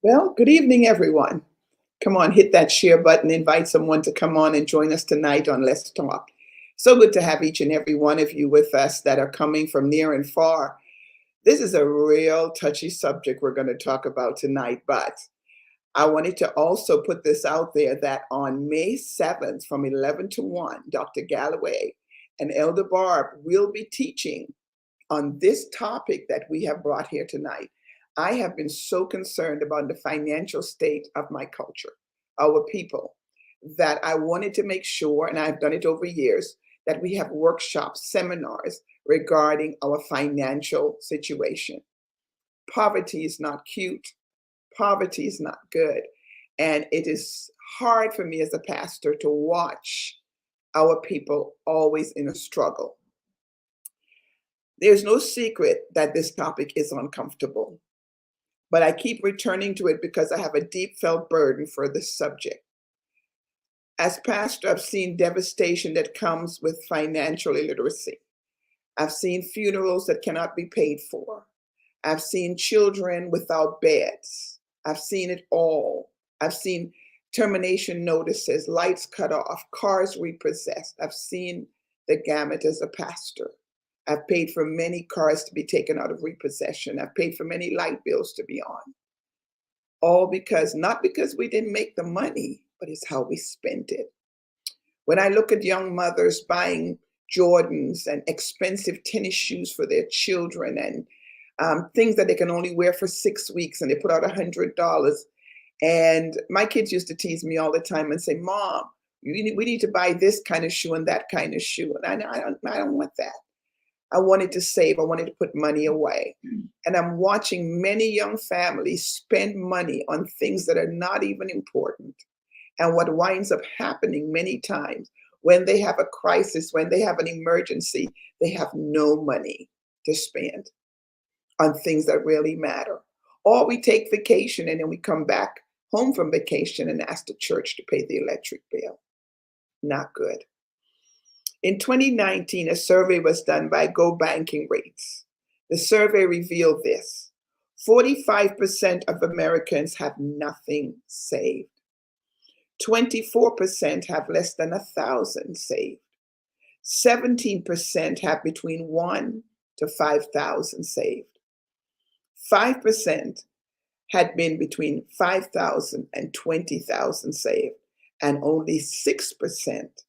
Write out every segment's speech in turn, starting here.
Well, good evening, everyone. Come on, hit that share button, invite someone to come on and join us tonight on Let's Talk. So good to have each and every one of you with us that are coming from near and far. This is a real touchy subject we're going to talk about tonight, but I wanted to also put this out there that on May 7th from 11 to 1, Dr. Galloway and Elder Barb will be teaching on this topic that we have brought here tonight. I have been so concerned about the financial state of my culture, our people, that I wanted to make sure, and I've done it over years, that we have workshops, seminars regarding our financial situation. Poverty is not cute. Poverty is not good. And it is hard for me as a pastor to watch our people always in a struggle. There's no secret that this topic is uncomfortable, but I keep returning to it because I have a deep felt burden for this subject. As pastor, I've seen devastation that comes with financial illiteracy. I've seen funerals that cannot be paid for. I've seen children without beds. I've seen it all. I've seen termination notices, lights cut off, cars repossessed. I've seen the gamut as a pastor. I've paid for many cars to be taken out of repossession. I've paid for many light bills to be on. All because, not because we didn't make the money, but it's how we spent it. When I look at young mothers buying Jordans and expensive tennis shoes for their children and things that they can only wear for 6 weeks, and they put out $100. And my kids used to tease me all the time and say, "Mom, we need to buy this kind of shoe and that kind of shoe." And I don't want that. I wanted to save. I wanted to put money away. And I'm watching many young families spend money on things that are not even important. And what winds up happening many times when they have a crisis, when they have an emergency, they have no money to spend on things that really matter. Or we take vacation and then we come back home from vacation and ask the church to pay the electric bill. Not good. In 2019, a survey was done by Go Banking Rates. The survey revealed this: 45% of Americans have nothing saved. 24% have less than 1,000 saved. 17% have between 1 to 5,000 saved. 5% had been between 5,000 and 20,000 saved, and only 6%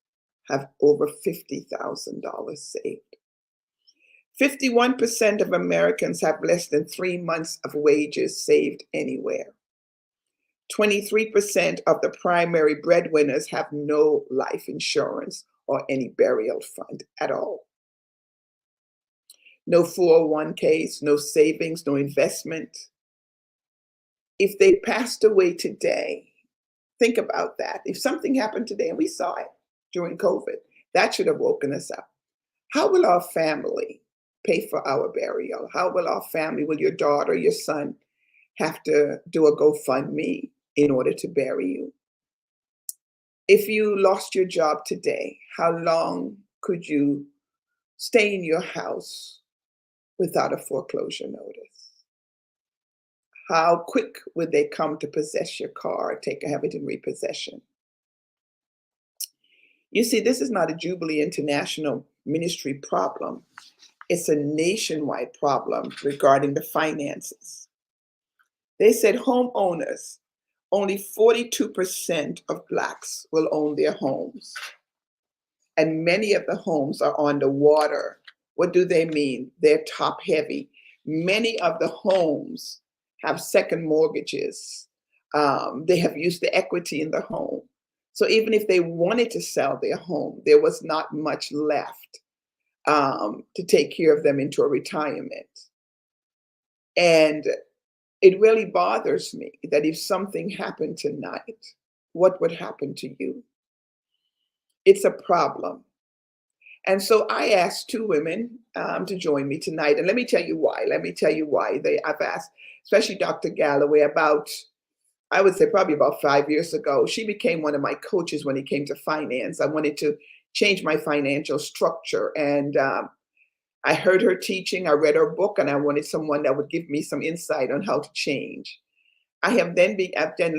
have over $50,000 saved. 51% of Americans have less than 3 months of wages saved anywhere. 23% of the primary breadwinners have no life insurance or any burial fund at all. No 401ks, no savings, no investment. If they passed away today, think about that. If something happened today, and we saw it during COVID, that should have woken us up. How will our family pay for our burial? How will our family, will your daughter, your son have to do a GoFundMe in order to bury you? If you lost your job today, how long could you stay in your house without a foreclosure notice? How quick would they come to possess your car, have it in repossession? You see, this is not a Jubilee International ministry problem. It's a nationwide problem regarding the finances. They said homeowners, only 42% of Blacks will own their homes. And many of the homes are on the water. What do they mean? They're top heavy. Many of the homes have second mortgages. They have used the equity in the home. So even if they wanted to sell their home, there was not much left to take care of them into a retirement. And it really bothers me that if something happened tonight, what would happen to you? It's a problem. And so I asked two women to join me tonight. And let me tell you why. I've asked, especially Dr. Galloway, about, I would say probably about 5 years ago. She became one of my coaches when it came to finance. I wanted to change my financial structure. And I heard her teaching, I read her book, and I wanted someone that would give me some insight on how to change. I've then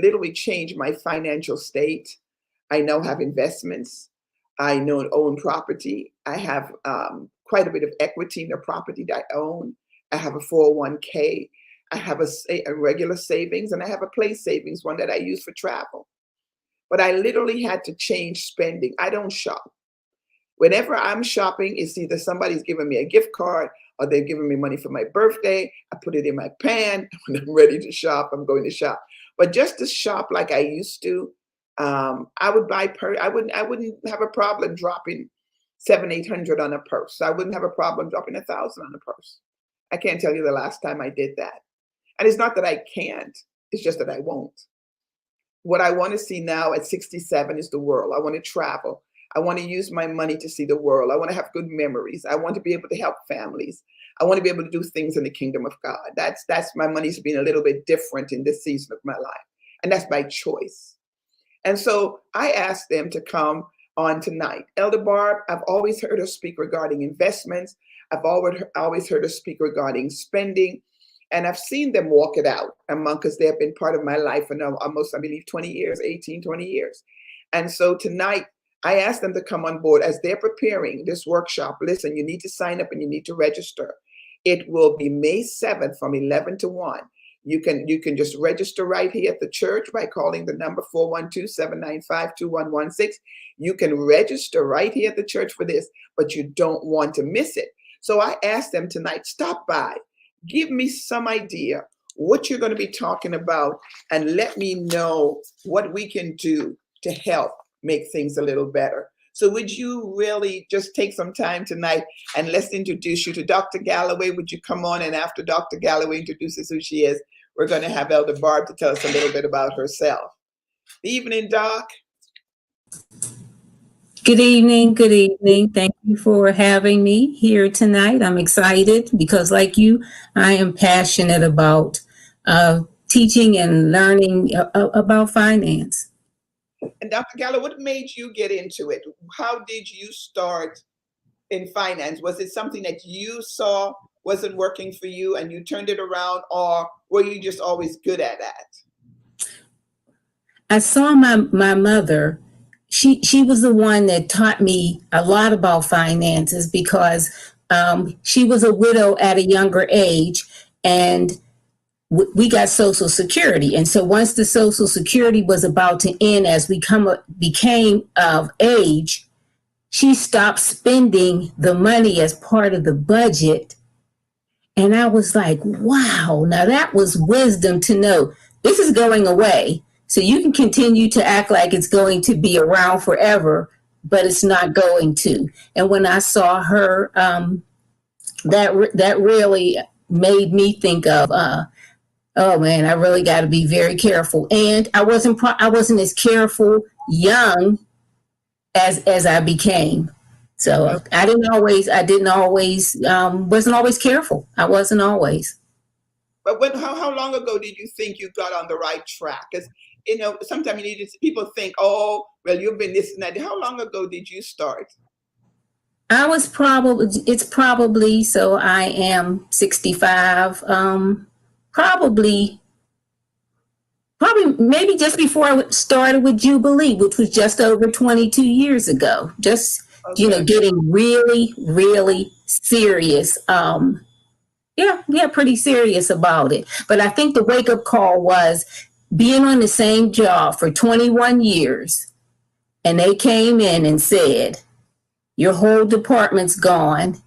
literally changed my financial state. I now have investments. I know own property. I have quite a bit of equity in the property that I own. I have a 401k. I have a regular savings, and I have a place savings, one that I use for travel. But I literally had to change spending. I don't shop. Whenever I'm shopping, it's either somebody's giving me a gift card or they're giving me money for my birthday. I put it in my pan. When I'm ready to shop, I'm going to shop. But just to shop like I used to, I would I wouldn't have a problem dropping 700, 800 on a purse. I wouldn't have a problem dropping 1,000 on a purse. I can't tell you the last time I did that. And it's not that I can't, it's just that I won't. What I want to see now at 67 is the world. I want to travel. I want to use my money to see the world. I want to have good memories. I want to be able to help families. I want to be able to do things in the kingdom of God. That's my money's been a little bit different in this season of my life. And that's by choice. And so I asked them to come on tonight. Elder Barb, I've always heard her speak regarding investments. I've always heard her speak regarding spending. And I've seen them walk it out because they have been part of my life for now almost, I believe, 20 years, 18, 20 years. And so tonight, I asked them to come on board as they're preparing this workshop. Listen, you need to sign up and you need to register. It will be May 7th from 11 to 1. You can just register right here at the church by calling the number 412-795-2116. You can register right here at the church for this, but you don't want to miss it. So I asked them tonight, stop by, give me some idea what you're going to be talking about, and let me know what we can do to help make things a little better. So would you really just take some time tonight and let's introduce you to Dr. Galloway. Would you come on? And after Dr. Galloway introduces who she is, we're going to have Elder Barb to tell us a little bit about herself. Good evening, Doc. Good evening. Good evening. Thank you for having me here tonight. I'm excited because, like you, I am passionate about teaching and learning about finance. And Dr. Gallo, what made you get into it? How did you start in finance? Was it something that you saw wasn't working for you and you turned it around, or were you just always good at that? I saw my mother. She was the one that taught me a lot about finances because she was a widow at a younger age, and we got Social Security. And so once the Social Security was about to end, as we became of age, she stopped spending the money as part of the budget. And I was like, wow, now that was wisdom to know this is going away. So you can continue to act like it's going to be around forever, but it's not going to. And when I saw her, that really made me think of, oh man, I really got to be very careful. And I wasn't as careful young as I became. So Okay. I wasn't always careful. I wasn't always. But how long ago did you think you got on the right track? Because sometimes people think, oh, well, you've been this and that. How long ago did you start? It's probably, so I am 65, probably maybe just before I started with Jubilee, which was just over 22 years ago. Just, okay. Getting really, really serious. Pretty serious about it. But I think the wake up call was being on the same job for 21 years. And they came in and said, your whole department's gone.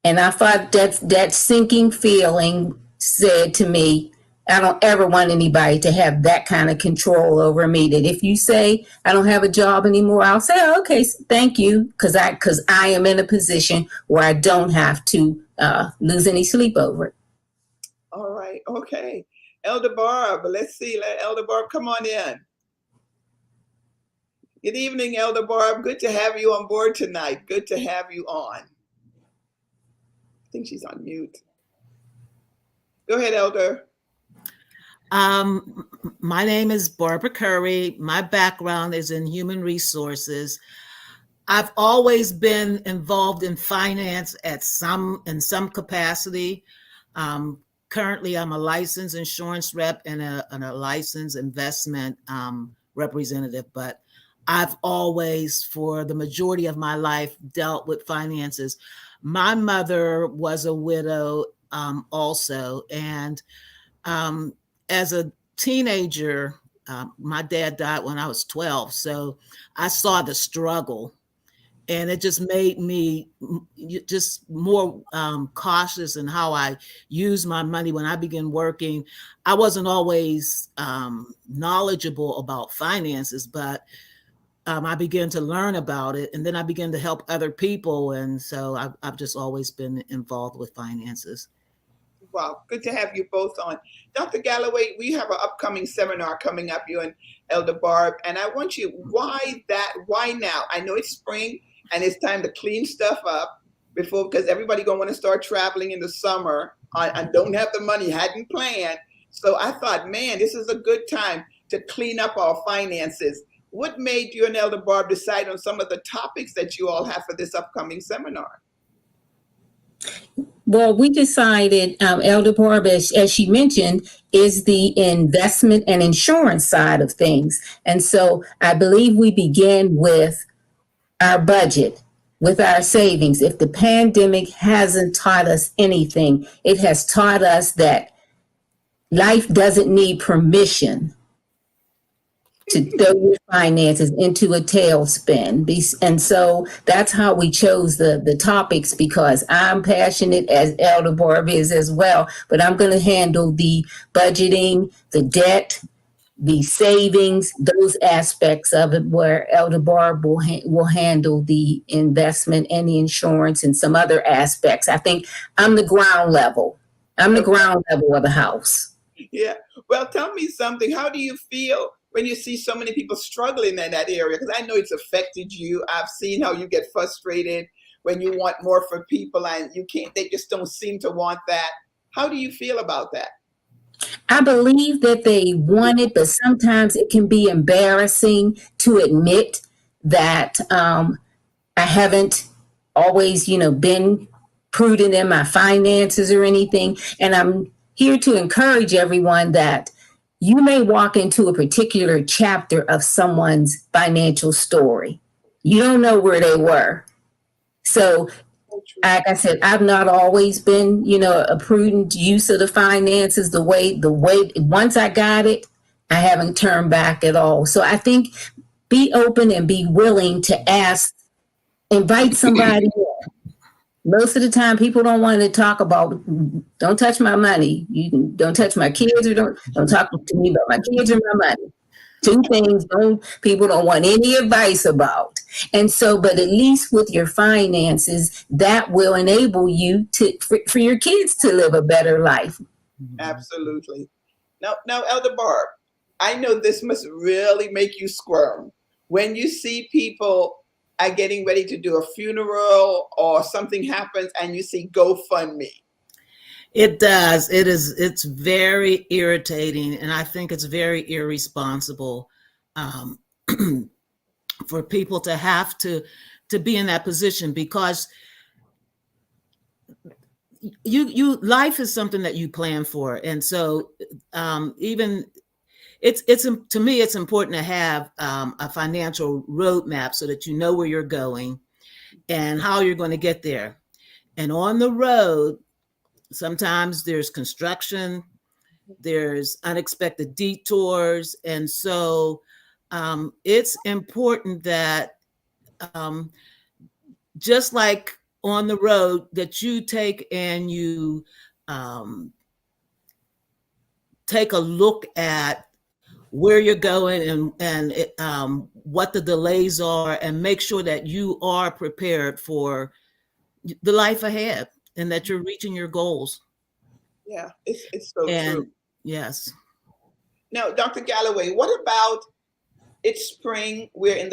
And I thought that sinking feeling said to me, I don't ever want anybody to have that kind of control over me. That if you say I don't have a job anymore, I'll say, oh, okay, thank you, because I am in a position where I don't have to lose any sleep over it. All right, okay. Elder Barb, let's see. Let Elder Barb come on in. Good evening, Elder Barb. Good to have you on board tonight. Good to have you on. I think she's on mute. Go ahead, Elder. My name is Barbara Curry. My background is in human resources. I've always been involved in finance in some capacity. Currently, I'm a licensed insurance rep and a licensed investment representative, but I've always, for the majority of my life, dealt with finances. My mother was a widow also, and as a teenager, my dad died when I was 12, so I saw the struggle, and it just made me just more cautious in how I use my money. When I began working, I wasn't always knowledgeable about finances, but I began to learn about it, and then I began to help other people, and so I've just always been involved with finances. Wow, good to have you both on. Dr. Galloway, we have an upcoming seminar coming up, you and Elder Barb, and I want you, why now? I know it's spring and it's time to clean stuff up before, because everybody gonna want to start traveling in the summer. I don't have the money, hadn't planned. So I thought, man, this is a good time to clean up our finances. What made you and Elder Barb decide on some of the topics that you all have for this upcoming seminar? Well, we decided, Elder Barb, as she mentioned, is the investment and insurance side of things. And so I believe we begin with our budget, with our savings. If the pandemic hasn't taught us anything, it has taught us that life doesn't need permission to throw your finances into a tailspin. And so that's how we chose the topics, because I'm passionate, as Elder Barb is as well, but I'm going to handle the budgeting, the debt, the savings, those aspects of it, where Elder Barb will handle the investment and the insurance and some other aspects. I think I'm the ground level. I'm the ground level of the house. Yeah. Well, tell me something. How do you feel when you see so many people struggling in that area? Because I know it's affected you. I've seen how you get frustrated when you want more for people and you can't, they just don't seem to want that. How do you feel about that? I believe that they want it, but sometimes it can be embarrassing to admit that I haven't always, been prudent in my finances or anything. And I'm here to encourage everyone that you may walk into a particular chapter of someone's financial story. You don't know where they were. So, like I said, I've not always been, a prudent use of the finances. The way once I got it, I haven't turned back at all. So I think be open and be willing to ask, invite somebody in. Most of the time, people don't want to talk about, don't touch my money. You don't touch my kids, or don't talk to me about my kids or my money. Two things people don't want any advice about. And so, but at least with your finances, that will enable you for your kids to live a better life. Absolutely. Now, Elder Barb, I know this must really make you squirm when you see people are getting ready to do a funeral or something happens and you see GoFundMe. It does. It's very irritating, and I think it's very irresponsible for people to have to be in that position, because you life is something that you plan for, and so even it's to me it's important to have a financial roadmap so that you know where you're going and how you're going to get there. And on the road, sometimes there's construction, there's unexpected detours. And so it's important that just like on the road, that you take and you take a look at where you're going and what the delays are, and make sure that you are prepared for the life ahead and that you're reaching your goals. Yeah, it's so true. Yes. Now, Dr. Galloway, what about, it's spring, we're in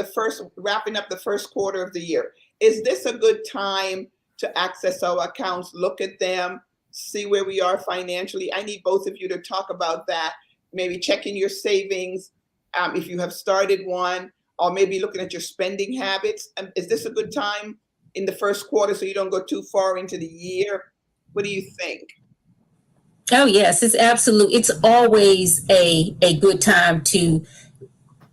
wrapping up the first quarter of the year. Is this a good time to access our accounts, look at them, see where we are financially? I need both of you to talk about that. Maybe checking your savings, if you have started one, or maybe looking at your spending habits. Is this a good time in the first quarter so you don't go too far into the year? What do you think? Oh yes, it's absolute. It's always a good time to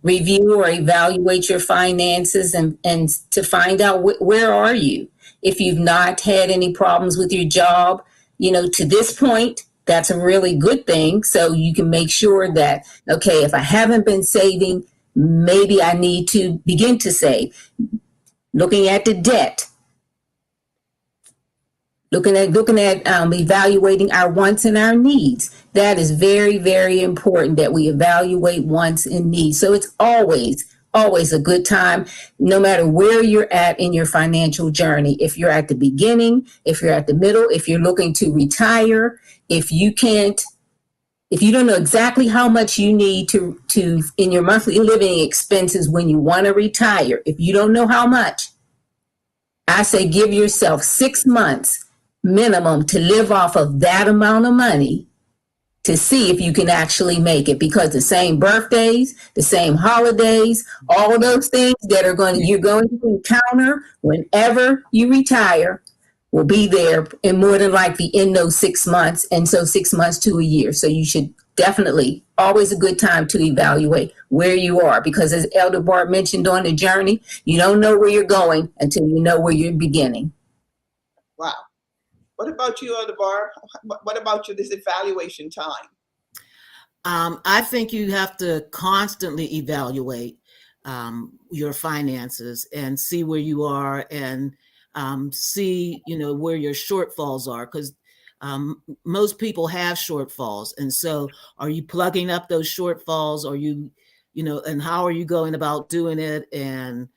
review or evaluate your finances and to find out where are you. If you've not had any problems with your job, to this point, that's a really good thing. So you can make sure that, okay, if I haven't been saving, maybe I need to begin to save. Looking at the debt, looking at evaluating our wants and our needs. That is very, very important that we evaluate wants and needs. So it's always a good time, no matter where you're at in your financial journey. If you're at the beginning, if you're at the middle, if you're looking to retire, if you don't know exactly how much you need to in your monthly living expenses when you want to retire, if you don't know how much, I say give yourself 6 months minimum to live off of that amount of money to see if you can actually make it, because the same birthdays, the same holidays, all those things that you're going to encounter whenever you retire will be there, and more than likely in those 6 months, and so 6 months to a year. So you should definitely, always a good time to evaluate where you are, because as Elder Bart mentioned on the journey, you don't know where you're going until you know where you're beginning. Wow. What about you, Elder Bar? What about you, this evaluation time? I think you have to constantly evaluate your finances and see where you are, and see, where your shortfalls are, because most people have shortfalls. And so are you plugging up those shortfalls? Are you, and how are you going about doing it? And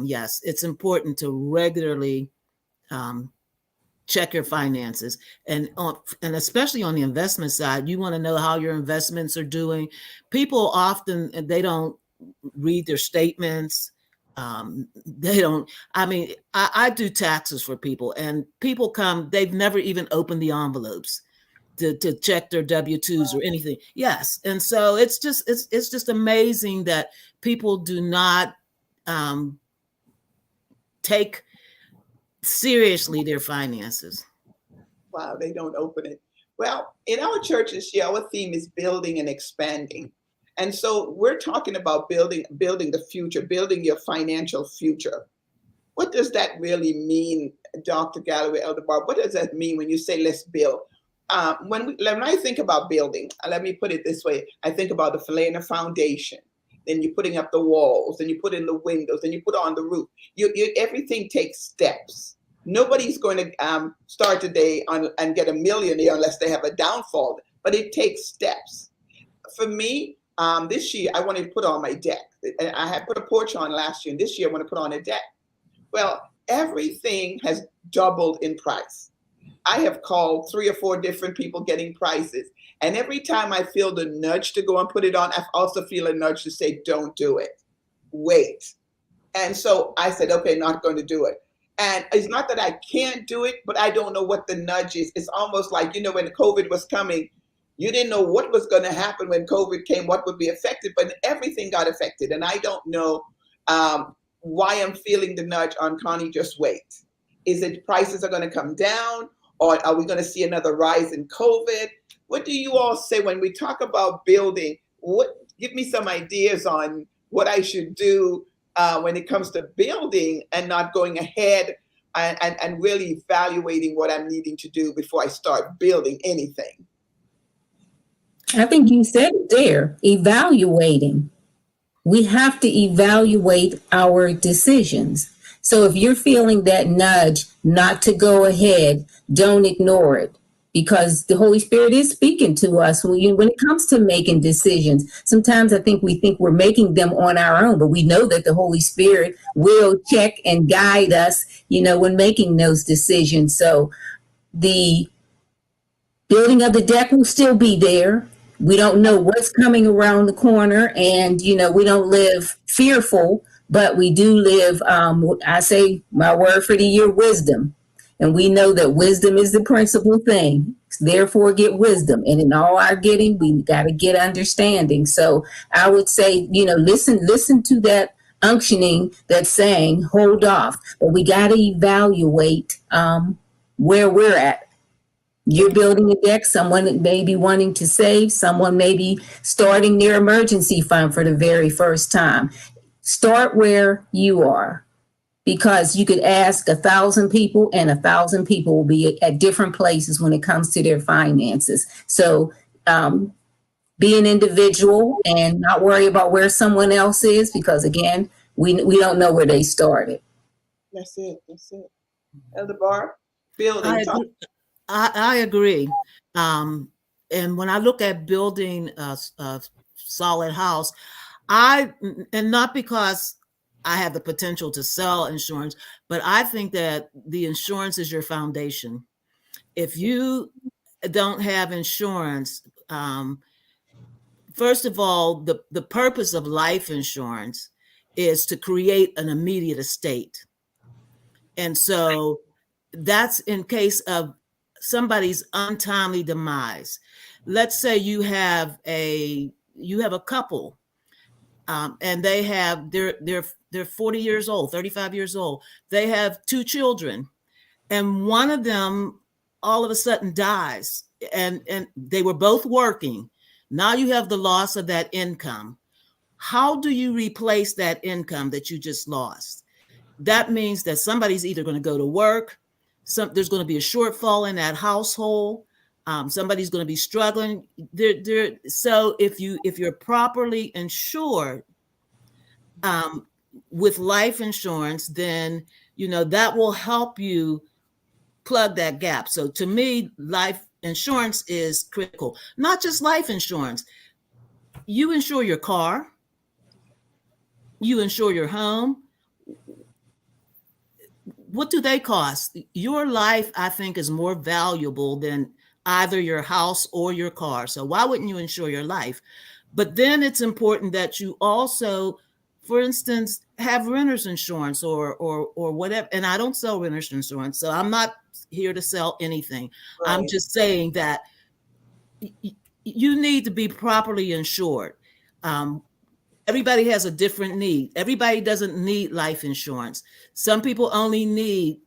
yes, it's important to regularly check your finances, and especially on the investment side, you want to know how your investments are doing. People often, they don't read their statements. They don't. I mean, I do taxes for people, and people come, they've never even opened the envelopes to check their W-2s or anything. Yes, and so it's just amazing that people do not take seriously their finances. Wow, they don't open it. Well, in our church this year, our theme is building and expanding. And so we're talking about building the future, building your financial future. What does that really mean, Dr. Galloway, Elder Barb? What does that mean when you say let's build? When I think about building, let me put it this way. I think about laying a foundation. Then you're putting up the walls, then you put in the windows, then you put on the roof. Everything takes steps. Nobody's going to start today and get a millionaire unless they have a downfall, but it takes steps. For me, this year, I wanted to put on my deck. I had put a porch on last year, and this year I want to put on a deck. Well, everything has doubled in price. I have called 3 or 4 different people getting prices. And every time I feel the nudge to go and put it on, I also feel a nudge to say, don't do it. Wait. And so I said, okay, not going to do it. And it's not that I can't do it, but I don't know what the nudge is. It's almost like, when COVID was coming, you didn't know what was going to happen when COVID came, what would be affected, but everything got affected. And I don't know why I'm feeling the nudge on Connie, just wait. Is it prices are going to come down, or are we going to see another rise in COVID? What do you all say when we talk about building? Give me some ideas on what I should do when it comes to building and not going ahead and really evaluating what I'm needing to do before I start building anything. I think you said it there, evaluating. We have to evaluate our decisions. So if you're feeling that nudge not to go ahead, don't ignore it, because the Holy Spirit is speaking to us when it comes to making decisions. Sometimes I think we think we're making them on our own, but we know that the Holy Spirit will check and guide us, when making those decisions. So the building of the deck will still be there. We don't know what's coming around the corner, and, we don't live fearful, but we do live, I say my word for the year, wisdom. And we know that wisdom is the principal thing. Therefore, get wisdom. And in all our getting, we got to get understanding. So I would say, listen to that unctioning that's saying, hold off. But we got to evaluate where we're at. You're building a deck, someone may be wanting to save, someone may be starting their emergency fund for the very first time. Start where you are, because you could ask 1,000 people and 1,000 people will be at different places when it comes to their finances. So be an individual and not worry about where someone else is, because again, we don't know where they started. That's it. That's it. Elder Barb, building. I agree. And when I look at building a solid house, and not because I have the potential to sell insurance, but I think that the insurance is your foundation. If you don't have insurance, first of all, the purpose of life insurance is to create an immediate estate. And so that's in case of somebody's untimely demise. Let's say you have a couple, and they're 40 years old, 35 years old. They have 2 children, and one of them all of a sudden dies, and they were both working. Now you have the loss of that income. How do you replace that income that you just lost? That means that somebody's either going to go to work, there's going to be a shortfall in that household, somebody's going to be struggling. So if you're properly insured with life insurance, then that will help you plug that gap. So to me, life insurance is critical. Not just life insurance. You insure your car, you insure your home. What do they cost? Your life, I think, is more valuable than either your house or your car. So why wouldn't you insure your life? But then it's important that you also, for instance, have renter's insurance or whatever. And I don't sell renter's insurance, so I'm not here to sell anything. Right. I'm just saying that you need to be properly insured. Everybody has a different need. Everybody doesn't need life insurance. Some people only need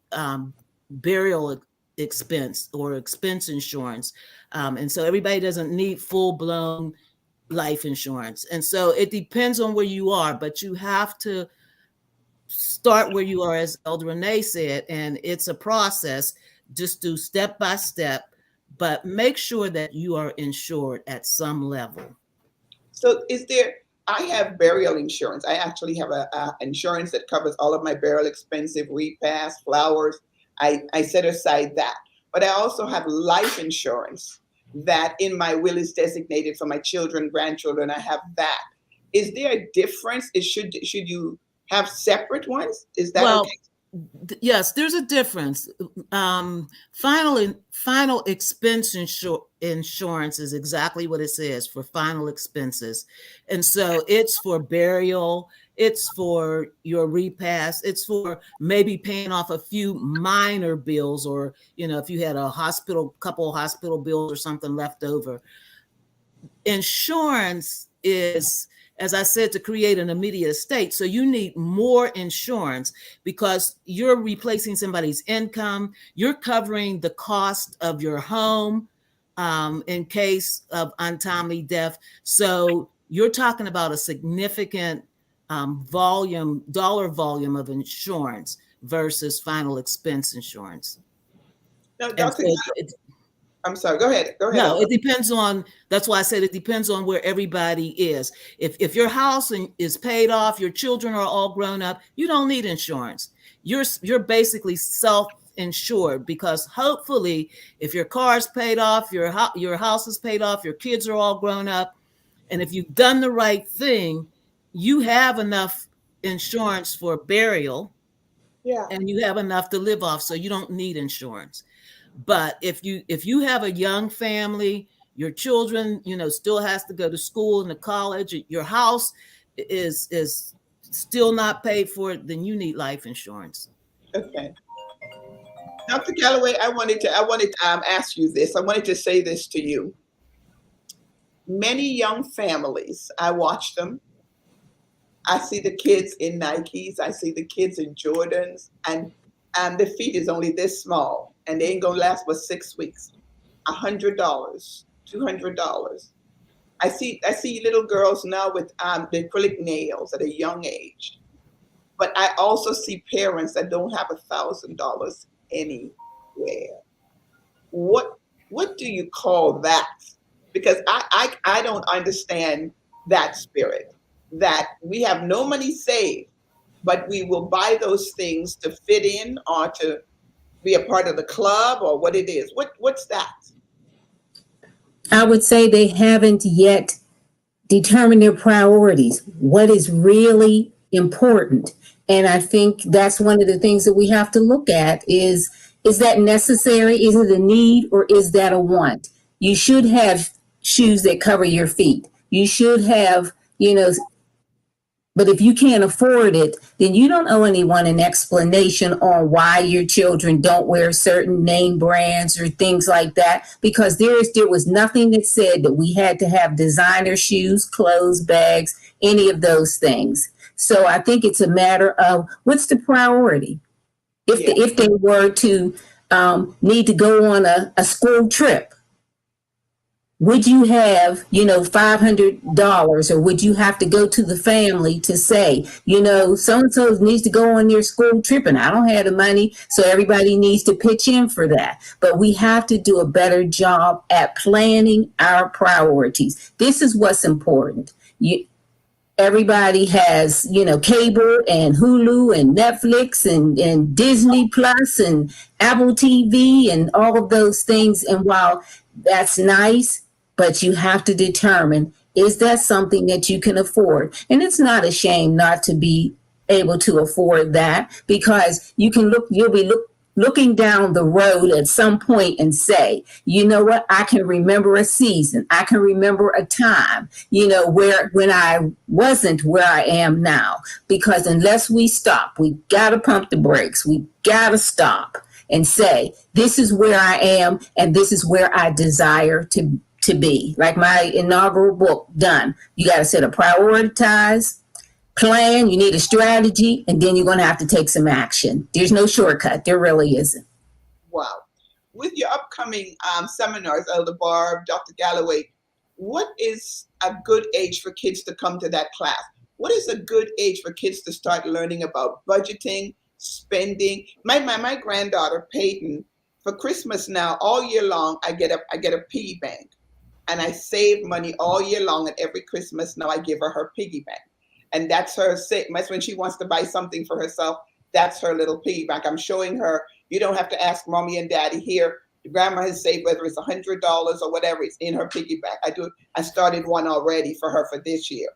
burial expense or expense insurance. And so everybody doesn't need full-blown life insurance. And so it depends on where you are, but you have to start where you are, as Elder Renee said, and it's a process. Just do step by step, but make sure that you are insured at some level. So I have burial insurance. I actually have a insurance that covers all of my burial expenses, repast, flowers. I set aside that. But I also have life insurance that in my will is designated for my children, grandchildren. I have that. Is there a difference? Should you have separate ones? Is that okay? Yes, there's a difference. Final expense insurance is exactly what it says, for final expenses. And so it's for burial, it's for your repast, it's for maybe paying off a few minor bills, or, if you had couple hospital bills or something left over. Insurance is, as I said, to create an immediate estate. So you need more insurance because you're replacing somebody's income. You're covering the cost of your home in case of untimely death. So you're talking about a significant dollar volume of insurance versus final expense insurance. Now, Dr. I'm sorry, go ahead. No, it depends on, that's why I said it depends on where everybody is. If your house is paid off, your children are all grown up, you don't need insurance. You're basically self-insured, because hopefully if your car's paid off, your house is paid off, your kids are all grown up, and if you've done the right thing, you have enough insurance for burial, and you have enough to live off, so you don't need insurance. But if you have a young family, your children, still has to go to school and to college, your house is still not paid for, then you need life insurance. Okay. Dr. Galloway, I wanted to ask you this. I wanted to say this to you. Many young families, I watch them. I see the kids in Nikes. I see the kids in Jordans, and the feet is only this small, and they ain't gonna last but 6 weeks. $100, $200. I see little girls now with the acrylic nails at a young age, but I also see parents that don't have $1,000 anywhere. What what do you call that? Because I don't understand that spirit, that we have no money saved, but we will buy those things to fit in or to be a part of the club or what it is. What's that? I would say they haven't yet determined their priorities, what is really important. And I think that's one of the things that we have to look at is that necessary? Is it a need or is that a want? You should have shoes that cover your feet. You should have, but if you can't afford it, then you don't owe anyone an explanation on why your children don't wear certain name brands or things like that, because there was nothing that said that we had to have designer shoes, clothes, bags, any of those things. So I think it's a matter of what's the priority. Yeah. If they were to need to go on a school trip, would you have, $500, or would you have to go to the family to say, so-and-so needs to go on their school trip and I don't have the money, so everybody needs to pitch in for that. But we have to do a better job at planning our priorities. This is what's important. Everybody has, cable and Hulu and Netflix and Disney Plus and Apple TV and all of those things. And while that's nice, but you have to determine, is that something that you can afford? And it's not a shame not to be able to afford that, because you'll be looking down the road at some point and say, you know what, I can remember a season. I can remember a time, when I wasn't where I am now. Because unless we stop, we got to pump the brakes. We got to stop and say, this is where I am and this is where I desire to be. Like my inaugural book, Done. You got to set a prioritize, plan, you need a strategy, and then you're going to have to take some action. There's no shortcut. There really isn't. Wow. With your upcoming seminars, Elder Barb, Dr. Galloway, what is a good age for kids to come to that class? What is a good age for kids to start learning about budgeting, spending? My granddaughter, Peyton, for Christmas now, all year long, I get a piggy bank. And I save money all year long, and every Christmas now I give her piggy bank. And that's that's when she wants to buy something for herself. That's her little piggy bank. I'm showing her, you don't have to ask mommy and daddy here. Grandma has saved, whether it's $100 or whatever, it's in her piggy bank. I started one already for her for this year.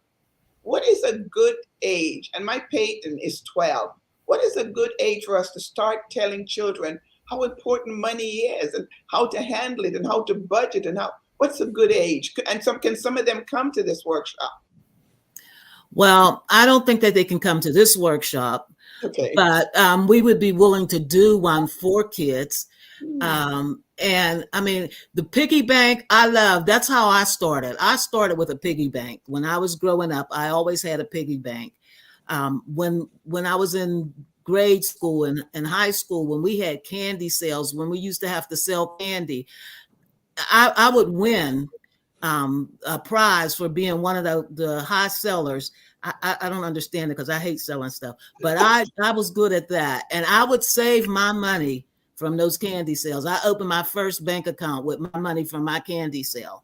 What is a good age? And my Peyton is 12. What is a good age for us to start telling children how important money is and how to handle it and how to budget and what's a good age? And can some of them come to this workshop? Well, I don't think that they can come to this workshop, okay, but we would be willing to do one for kids. And I mean, the piggy bank, that's how I started. I started with a piggy bank. When I was growing up, I always had a piggy bank. When I was in grade school and high school, when we had candy sales, when we used to have to sell candy, I would win a prize for being one of the high sellers. I don't understand it because I hate selling stuff, but I was good at that. And I would save my money from those candy sales. I opened my first bank account with my money from my candy sale.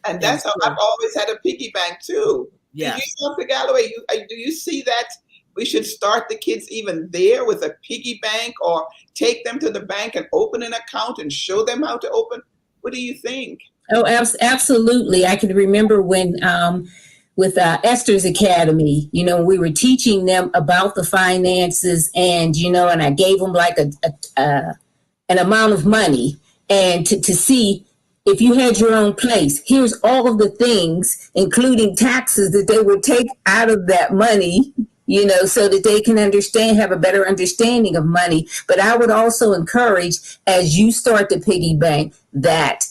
And that's how I've always had a piggy bank too. Yeah. Dr. Galloway, do you see that we should start the kids even there with a piggy bank, or take them to the bank and open an account and show them how to open? What do you think? Oh, absolutely. I can remember when with Esther's Academy, we were teaching them about the finances, and and I gave them like an amount of money, and to see if you had your own place, here's all of the things, including taxes, that they would take out of that money, so that they can have a better understanding of money. But I would also encourage, as you start the piggy bank, that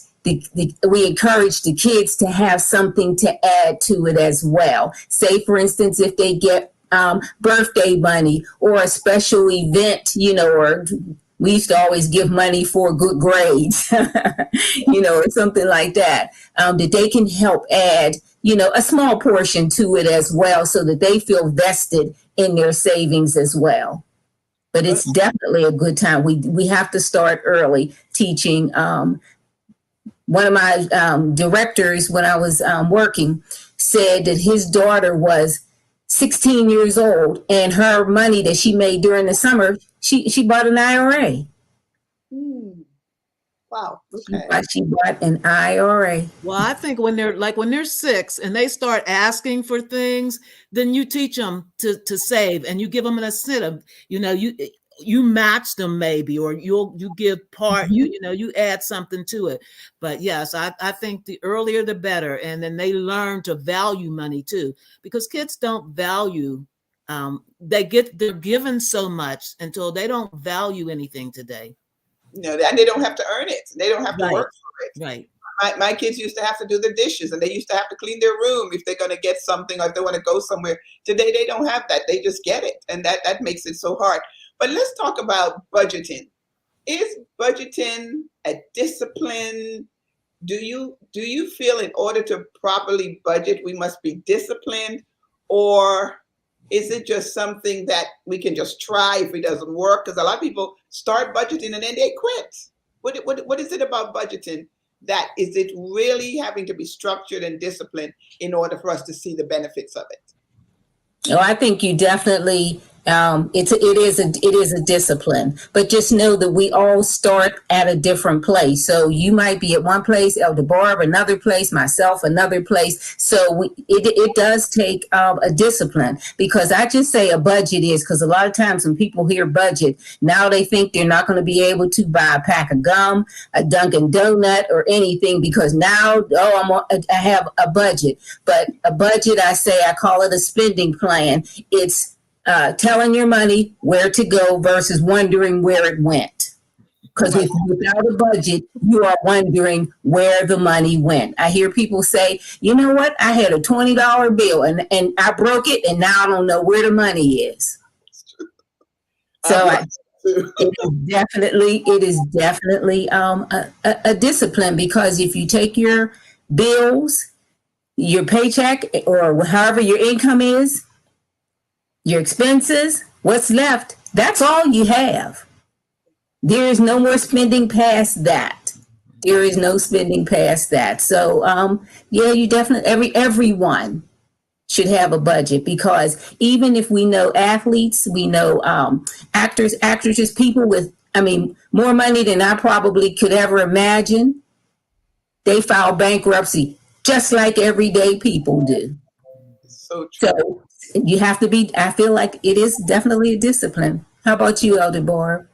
we encourage the kids to have something to add to it as well. Say, for instance, if they get birthday money or a special event, or We used to always give money for good grades, or something like that, that they can help add, a small portion to it as well so that they feel vested in their savings as well. But it's definitely a good time. We have to start early teaching. One of my directors, when I was working, said that his daughter was 16 years old, and her money that she made during the summer, she bought an IRA. Wow. Okay. She bought an IRA. Well, I think when they're 6 and they start asking for things, then you teach them to save, and you give them an incentive. You match them maybe, or you give part. You add something to it. But yes, I think the earlier the better, and then they learn to value money too, because kids don't value. They're given so much until they don't value anything today. And they don't have to earn it. They don't have to work for it. Right. My kids used to have to do the dishes, and they used to have to clean their room if they're going to get something, or if they want to go somewhere. Today, they don't have that. They just get it. And that makes it so hard. But let's talk about budgeting. Is budgeting a discipline? Do you feel in order to properly budget, we must be disciplined? Or is it just something that we can just try if it doesn't work? Because a lot of people start budgeting and then they quit. What is it about budgeting that is it really having to be structured and disciplined in order for us to see the benefits of it? Oh, I think you definitely it is a discipline, but just know that we all start at a different place. So you might be at one place, Elder Barb another place, myself another place. So it does take a discipline, because I just say a budget is, because a lot of times when people hear budget, now they think they're not going to be able to buy a pack of gum, a Dunkin' Donut, or anything, because now I have a budget. But a budget, I call it a spending plan. It's telling your money where to go versus wondering where it went. Because without a budget, you are wondering where the money went. I hear people say, you know what? I had a $20 bill and I broke it, and now I don't know where the money is. So it is definitely a discipline, because if you take your bills, your paycheck, or however your income is, your expenses, what's left, that's all you have. There is no more spending past that. There is no spending past that. So, you definitely, everyone should have a budget, because even if we know athletes, we know actors, actresses, people with, more money than I probably could ever imagine, they file bankruptcy just like everyday people do. So true. So you have to be, I feel like it is definitely a discipline. How about you, Elder Barb?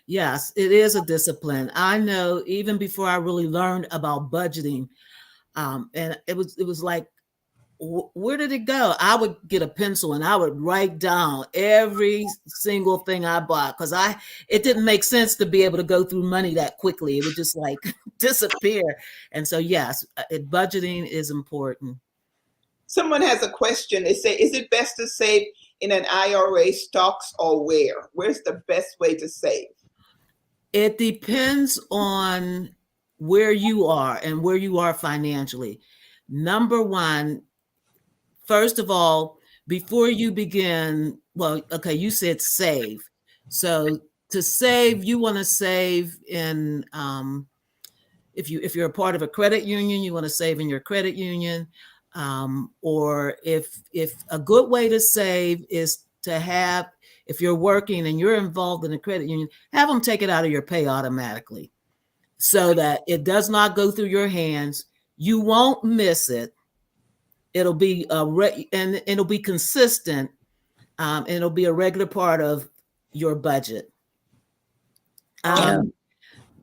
Yes, it is a discipline. I know even before I really learned about budgeting, and it was like, where did it go? I would get a pencil and I would write down every single thing I bought, because it didn't make sense to be able to go through money that quickly. It would just like disappear. And so, yes, budgeting is important. Someone has a question. They say, is it best to save in an IRA, stocks, or where? Where's the best way to save? It depends on where you are and where you are financially. Number one, first of all, before you begin, you said save. So to save, you want to save in, if you're a part of a credit union, you want to save in your credit union. Or if a good way to save is to have, if you're working and you're involved in a credit union, have them take it out of your pay automatically, so that it does not go through your hands. You won't miss it. It'll be and it'll be consistent, and it'll be a regular part of your budget. But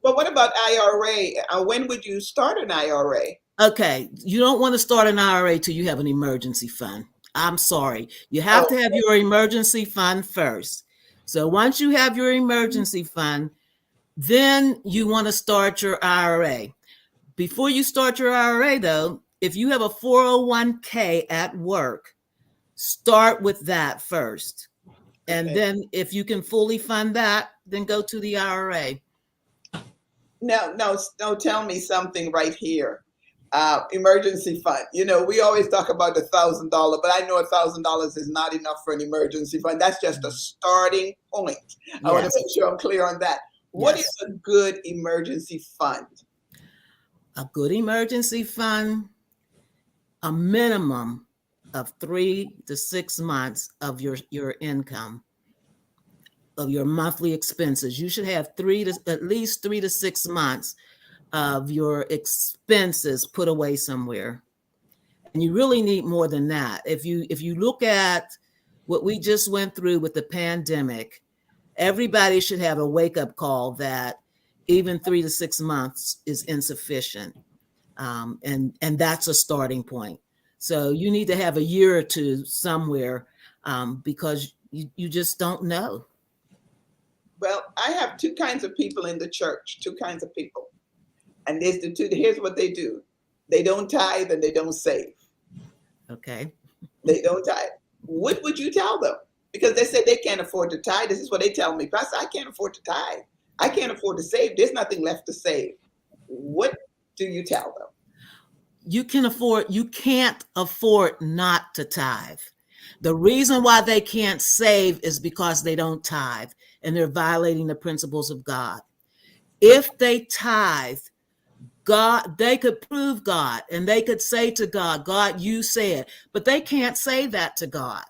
what about IRA? When would you start an IRA? Okay, you don't want to start an IRA till you have an emergency fund. I'm sorry. You have to have your emergency fund first. So once you have your emergency fund, then you want to start your IRA. Before you start your IRA, though, if you have a 401k at work, start with that first. And Okay. then if you can fully fund that, then go to the IRA. Now, no, tell me something right here. Emergency fund. You know, we always talk about $1,000, but I know $1,000 is not enough for an emergency fund. That's just a starting point. I want to Yes. make sure I'm clear on that. What Yes. is a good emergency fund? A good emergency fund, a minimum of 3 to 6 months of your income, of your monthly expenses. You should have at least 3 to 6 months of your expenses put away somewhere. And you really need more than that. If you look at what we just went through with the pandemic, everybody should have a wake-up call that even 3 to 6 months is insufficient. And that's a starting point. So you need to have a year or two somewhere, because you just don't know. Well, I have two kinds of people in the church, two kinds of people. And here's what they do. They don't tithe and they don't save. Okay. They don't tithe. What would you tell them? Because they say they can't afford to tithe. This is what they tell me. Pastor, I can't afford to tithe. I can't afford to save. There's nothing left to save. What do you tell them? You can't afford not to tithe. The reason why they can't save is because they don't tithe and they're violating the principles of God. If they tithe, God, they could prove God and they could say to God, God, you said, but they can't say that to God.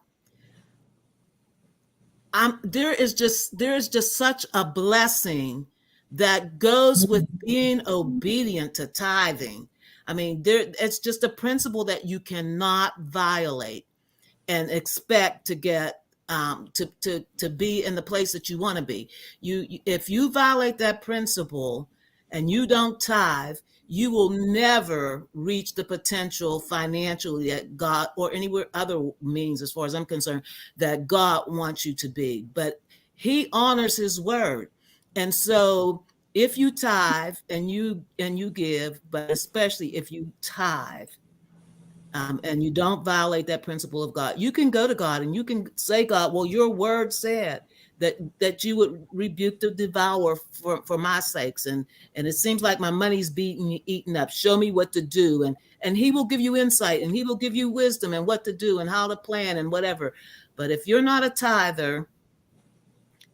There is just such a blessing that goes with being obedient to tithing. I mean, it's just a principle that you cannot violate and expect to get to be in the place that you want to be. If you violate that principle and you don't tithe, you will never reach the potential financially that God, or anywhere other means, as far as I'm concerned, that God wants you to be. But He honors His word. And so if you tithe and you give, but especially if you tithe, and you don't violate that principle of God, you can go to God and you can say, God, well, your word said that you would rebuke the devourer for my sakes. And it seems like my money's eaten up. Show me what to do. And He will give you insight and He will give you wisdom and what to do and how to plan and whatever. But if you're not a tither,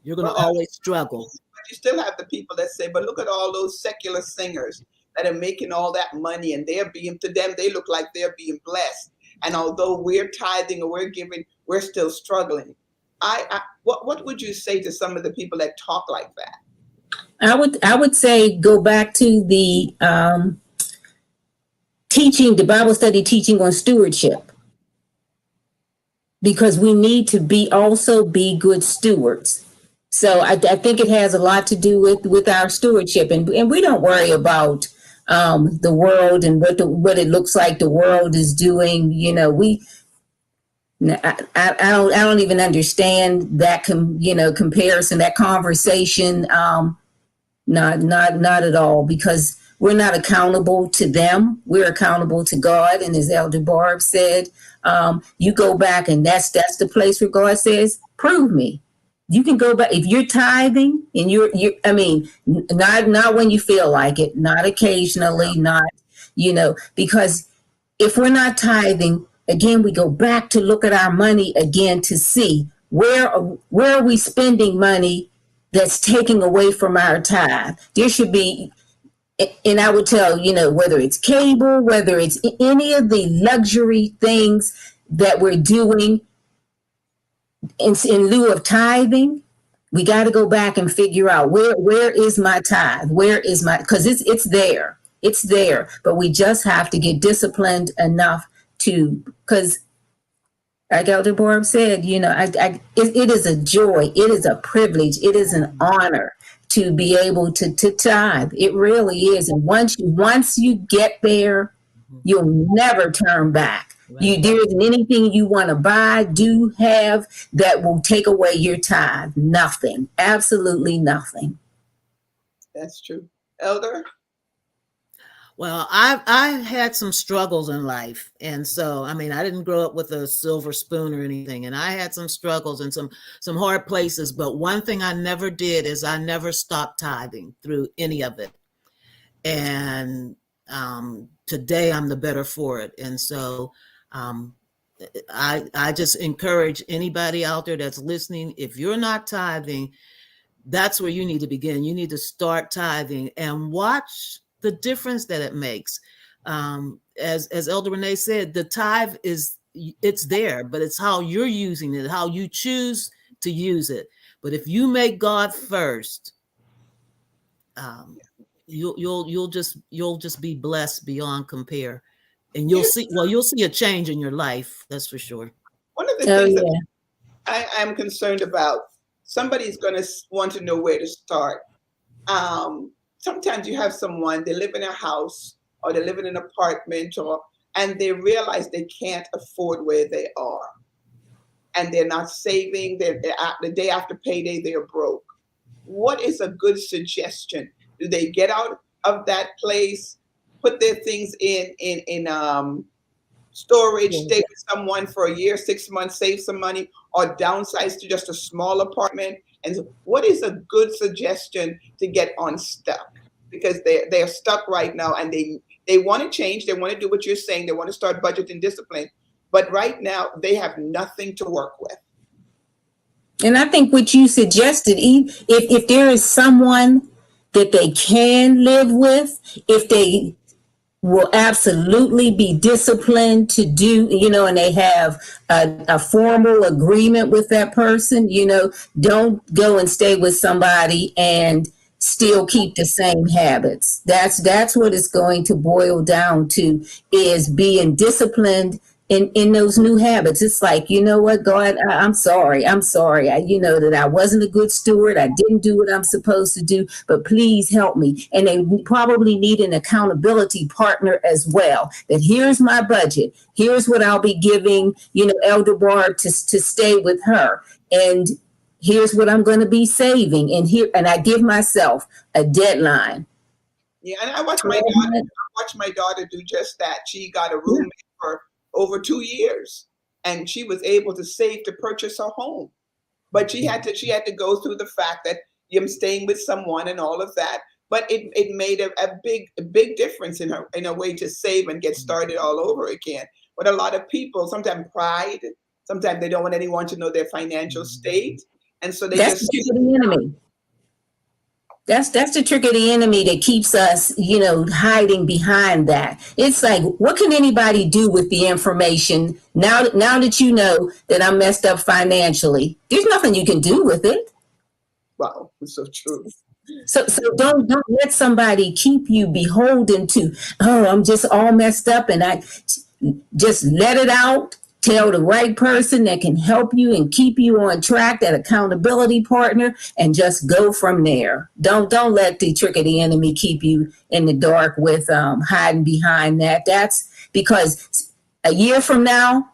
you're going to always struggle. But you still have the people that say, but look at all those secular singers that are making all that money, and to them, they look like they're being blessed. And although we're tithing or we're giving, we're still struggling. What would you say to some of the people that talk like that? I would say go back to the the Bible study teaching on stewardship, because we need to be good stewards. So I think it has a lot to do with our stewardship, and we don't worry about the world and what it looks like the world is doing. You know, I don't even understand that comparison, that conversation. Not at all, because we're not accountable to them. We're accountable to God. And as Elder Barb said, you go back and that's the place where God says, prove me. You can go back if you're tithing and not when you feel like it, not occasionally, not, because if we're not tithing, again, we go back to look at our money again to see where are we spending money that's taking away from our tithe. There should be, and I would tell, whether it's cable, whether it's any of the luxury things that we're doing in lieu of tithing, we got to go back and figure out where is my tithe? Where is because it's there. It's there, but we just have to get disciplined enough because like Elder Barb said, it is a joy, it is a privilege, it is an honor to be able to tithe. It really is. And once you get there, you'll never turn back. Right. There isn't anything you want to buy, have that will take away your tithe. Nothing. Absolutely nothing. That's true. Elder? Well, I had some struggles in life, and so I mean, I didn't grow up with a silver spoon or anything, and I had some struggles and some hard places. But one thing I never did is I never stopped tithing through any of it, and today I'm the better for it. And so um, I just encourage anybody out there that's listening, if you're not tithing, that's where you need to begin. You need to start tithing and watch the difference that it makes. As Elder Renee said, the tithe it's there, but it's how you're using it, how you choose to use it. But if you make God first, um, you'll just be blessed beyond compare, and you'll see a change in your life. That's for sure. One of the Oh things that yeah. I'm concerned about, somebody's going to want to know where to start. Sometimes you have someone, they live in a house or they live in an apartment, and they realize they can't afford where they are, and they're not saving. The day after payday, they're broke. What is a good suggestion? Do they get out of that place, put their things in storage, Yeah. stay with someone for a year, 6 months, save some money, or downsize to just a small apartment? And so what is a good suggestion to get unstuck? Because they're stuck right now, and they want to change. They want to do what you're saying. They want to start budgeting discipline, but right now they have nothing to work with. And I think what you suggested, if there is someone that they can live with, if they will absolutely be disciplined to do, and they have a formal agreement with that person, don't go and stay with somebody and still keep the same habits. That's what it's going to boil down to, is being disciplined in those new habits. It's like, you know what, God, I'm sorry. That I wasn't a good steward. I didn't do what I'm supposed to do, but please help me. And they probably need an accountability partner as well. That here's my budget. Here's what I'll be giving, Elder Barb to stay with her. And here's what I'm going to be saving. And I give myself a deadline. Yeah, and I watch my daughter do just that. She got a roommate for over 2 years, and she was able to save to purchase her home. But she had to go through the fact that I'm staying with someone and all of that. But it made a big difference in her way to save and get started all over again. But a lot of people, sometimes pride, sometimes they don't want anyone to know their financial state, and so they That's just the trick of the enemy. That's the trick of the enemy that keeps us, hiding behind that. It's like, what can anybody do with the information now that you know that I'm messed up financially? There's nothing you can do with it. wow, it's so true. So don't let somebody keep you beholden to, oh, I'm just all messed up, and I just let it out. Tell the right person that can help you and keep you on track, that accountability partner, and just go from there. Don't let the trick of the enemy keep you in the dark with hiding behind that. That's because a year from now,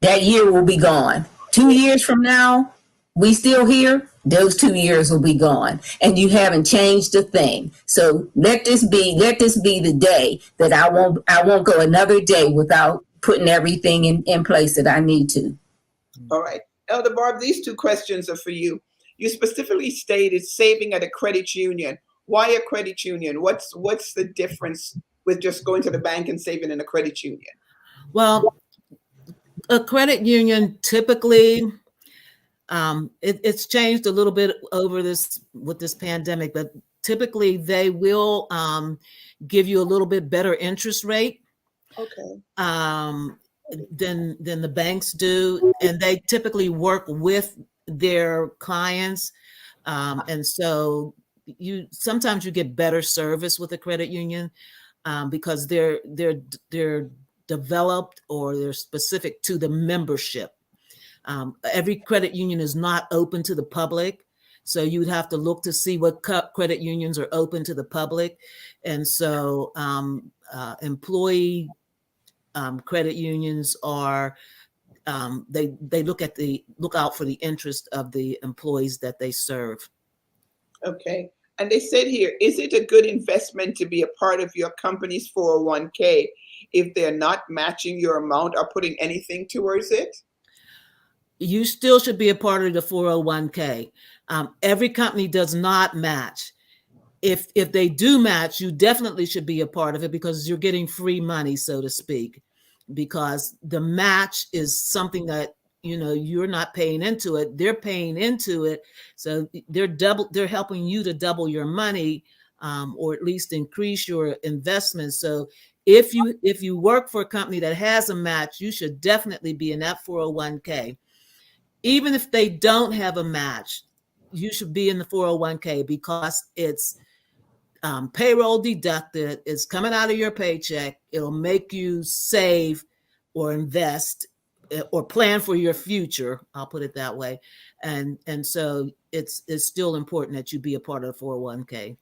that year will be gone. 2 years from now, we still here, those 2 years will be gone, and you haven't changed a thing. So let this be the day that I won't go another day without putting everything in place that I need to. All right. Elder Barb, these two questions are for you. You specifically stated saving at a credit union. Why a credit union? What's the difference with just going to the bank and saving in a credit union? Well, a credit union typically, it's changed a little bit over with this pandemic, but typically they will give you a little bit better interest rate. Okay. Than the banks do, and they typically work with their clients, and so sometimes you get better service with a credit union because they're developed, or they're specific to the membership. Every credit union is not open to the public, so you'd have to look to see what credit unions are open to the public, and so employee credit unions are they look out for the interest of the employees that they serve. Okay. And they said here, is it a good investment to be a part of your company's 401k if they're not matching your amount or putting anything towards it? You still should be a part of the 401k. Every company does not match. If they do match, you definitely should be a part of it because you're getting free money, so to speak, because the match is something that, you know, you're not paying into it, they're paying into it. So they're helping you to double your money, or at least increase your investment. So if you work for a company that has a match, you should definitely be in that 401k. Even if they don't have a match, you should be in the 401k because it's payroll deducted, it's coming out of your paycheck. It'll make you save or invest or plan for your future. I'll put it that way. And so it's still important that you be a part of the 401k.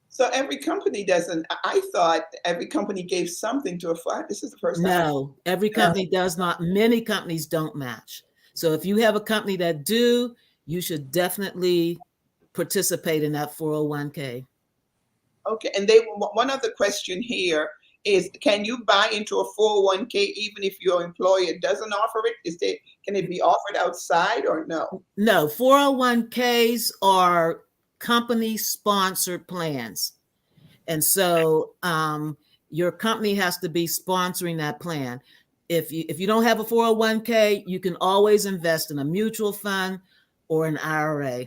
So every company doesn't. I thought every company gave something to a flat. This is the first time. No, every company does not. Many companies don't match. So if you have a company that do, you should definitely participate in that 401k. Okay, and one other question here is, can you buy into a 401k even if your employer doesn't offer it? Can it be offered outside or no? No, 401ks are company sponsored plans. And so your company has to be sponsoring that plan. If you don't have a 401k, you can always invest in a mutual fund or an IRA.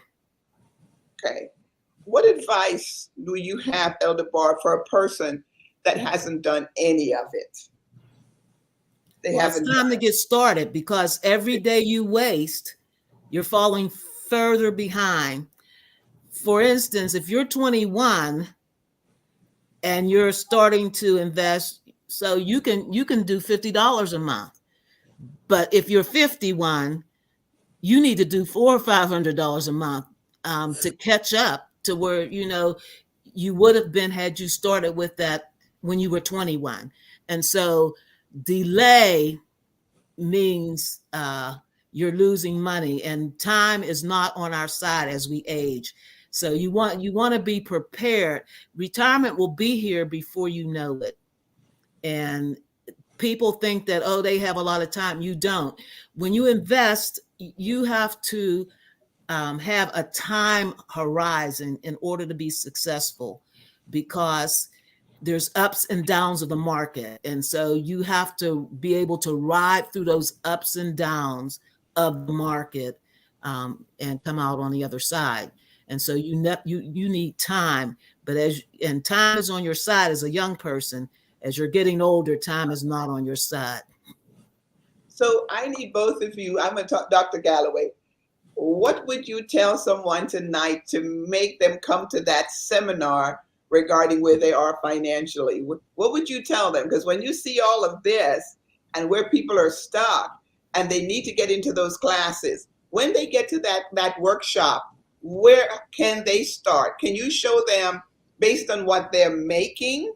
Okay. What advice do you have, Elder Barb, for a person that hasn't done any of it? It's time to get started because every day you waste, you're falling further behind. For instance, if you're 21 and you're starting to invest, so you can do $50 a month. But if you're 51, you need to do $400 or $500 a month to catch up to where, you know, you would have been had you started with that when you were 21. And so delay means you're losing money, and time is not on our side as we age. So you want to be prepared. Retirement will be here before you know it. And people think that, oh, they have a lot of time. You don't. When you invest, you have to have a time horizon in order to be successful, because there's ups and downs of the market. And so you have to be able to ride through those ups and downs of the market and come out on the other side. And so you need time, but and time is on your side as a young person. As you're getting older, time is not on your side. So I need both of you. I'm going to talk, Dr. Galloway. What would you tell someone tonight to make them come to that seminar regarding where they are financially? What would you tell them? Because when you see all of this and where people are stuck and they need to get into those classes, when they get to that workshop, where can they start? Can you show them based on what they're making?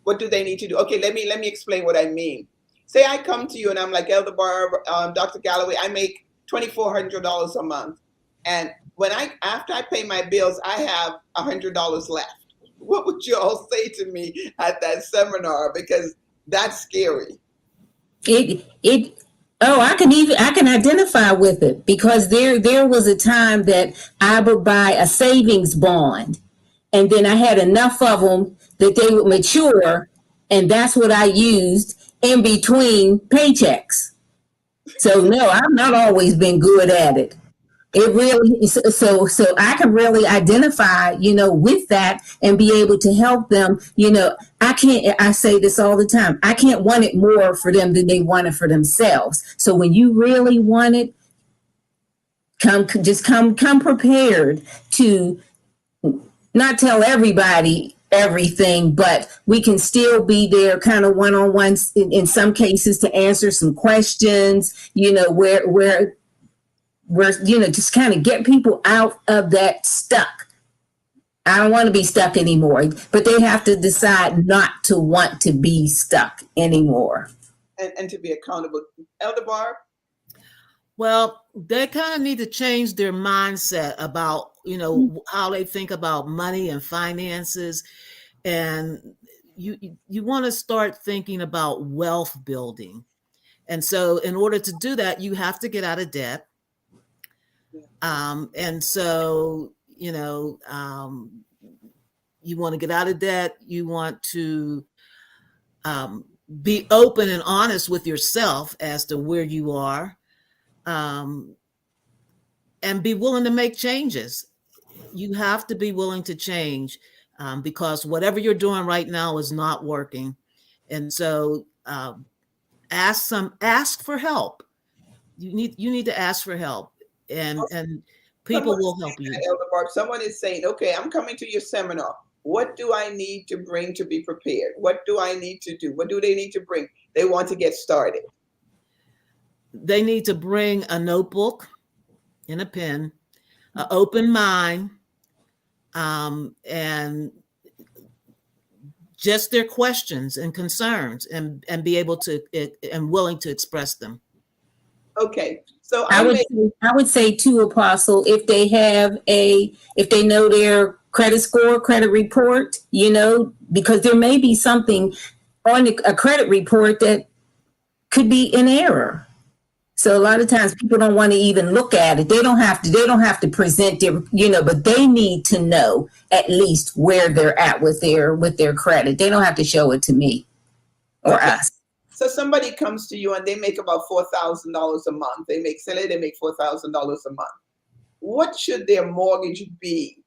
What do they need to do? Okay, let me explain what I mean. Say I come to you and I'm like, Elder Barb, Dr. Galloway, I make $2,400 a month. And after I pay my bills, I have $100 left. What would you all say to me at that seminar? Because that's scary. I can identify with it, because there was a time that I would buy a savings bond, and then I had enough of them that they would mature, and that's what I used in between paychecks. So no, I've not always been good at it. It really, so I can really identify, with that and be able to help them. I say this all the time, I can't want it more for them than they want it for themselves. So when you really want it, come prepared to not tell everybody everything, but we can still be there kind of one-on-one in some cases to answer some questions, where just kind of get people out of that stuck. I don't want to be stuck anymore, but they have to decide not to want to be stuck anymore. And to be accountable. Elder Barb? Well, they kind of need to change their mindset about, how they think about money and finances. And you want to start thinking about wealth building. And so in order to do that, you have to get out of debt. And so, you want to get out of debt. You want to be open and honest with yourself as to where you are, and be willing to make changes. You have to be willing to change, because whatever you're doing right now is not working. And so ask for help. You need to ask for help, and people will help you. Elder Barb, someone is saying, okay, I'm coming to your seminar. What do I need to bring to be prepared? What do I need to do? What do they need to bring? They want to get started. They need to bring a notebook and a pen, an open mind, and just their questions and concerns, and be able to and willing to express them. Okay. So I would say too, Apostle, if they know their credit score, credit report, because there may be something on a credit report that could be in error. So a lot of times people don't want to even look at it. They don't have to present their, but they need to know at least where they're at with their credit. They don't have to show it to me or us. So somebody comes to you and they make about $4,000 a month. They make $4,000 a month. What should their mortgage be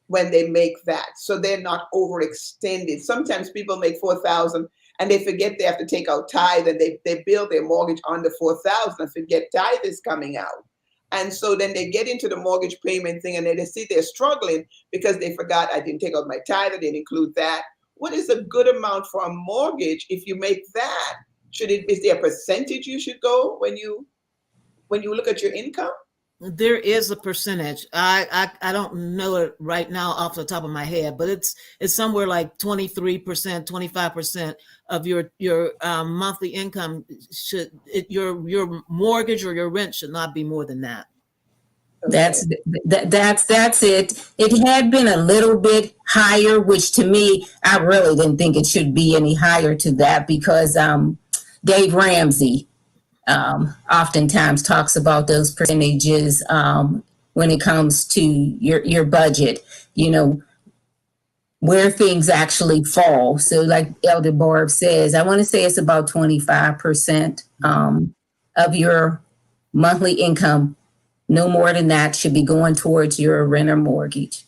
when they make that, so they're not overextended? Sometimes people make $4,000 and they forget they have to take out tithe, and they build their mortgage under $4,000 and forget tithe is coming out. And so then they get into the mortgage payment thing, and they see they're struggling because they forgot, I didn't take out my tithe, I didn't include that. What is a good amount for a mortgage if you make that? Is there a percentage you should go when you look at your income? There is a percentage. I don't know it right now off the top of my head, but it's somewhere like 23%, 25% of your monthly income your mortgage or your rent should not be more than that. Okay. That's it. It had been a little bit higher, which to me, I really didn't think it should be any higher to that, because Dave Ramsey oftentimes talks about those percentages when it comes to your budget, where things actually fall. So like Elder Barb says, I want to say it's about 25% of your monthly income. No more than that should be going towards your rent or mortgage.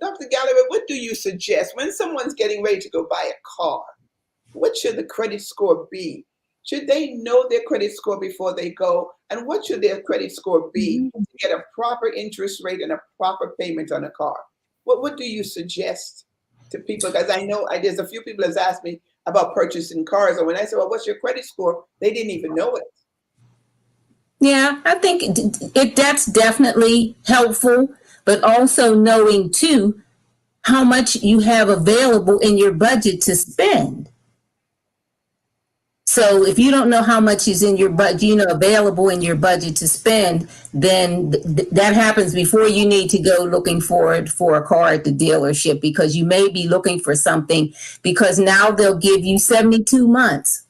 Dr. Galloway, what do you suggest when someone's getting ready to go buy a car? What should the credit score be? Should they know their credit score before they go? And what should their credit score be to get a proper interest rate and a proper payment on a car? What do you suggest to people? Because I know there's a few people that's asked me about purchasing cars. And when I said, well, what's your credit score? They didn't even know it. Yeah, I think that's definitely helpful, but also knowing too how much you have available in your budget to spend. So if you don't know how much is in your budget, available in your budget to spend, then that happens before you need to go looking for a car at the dealership, because you may be looking for something, because now they'll give you 72 months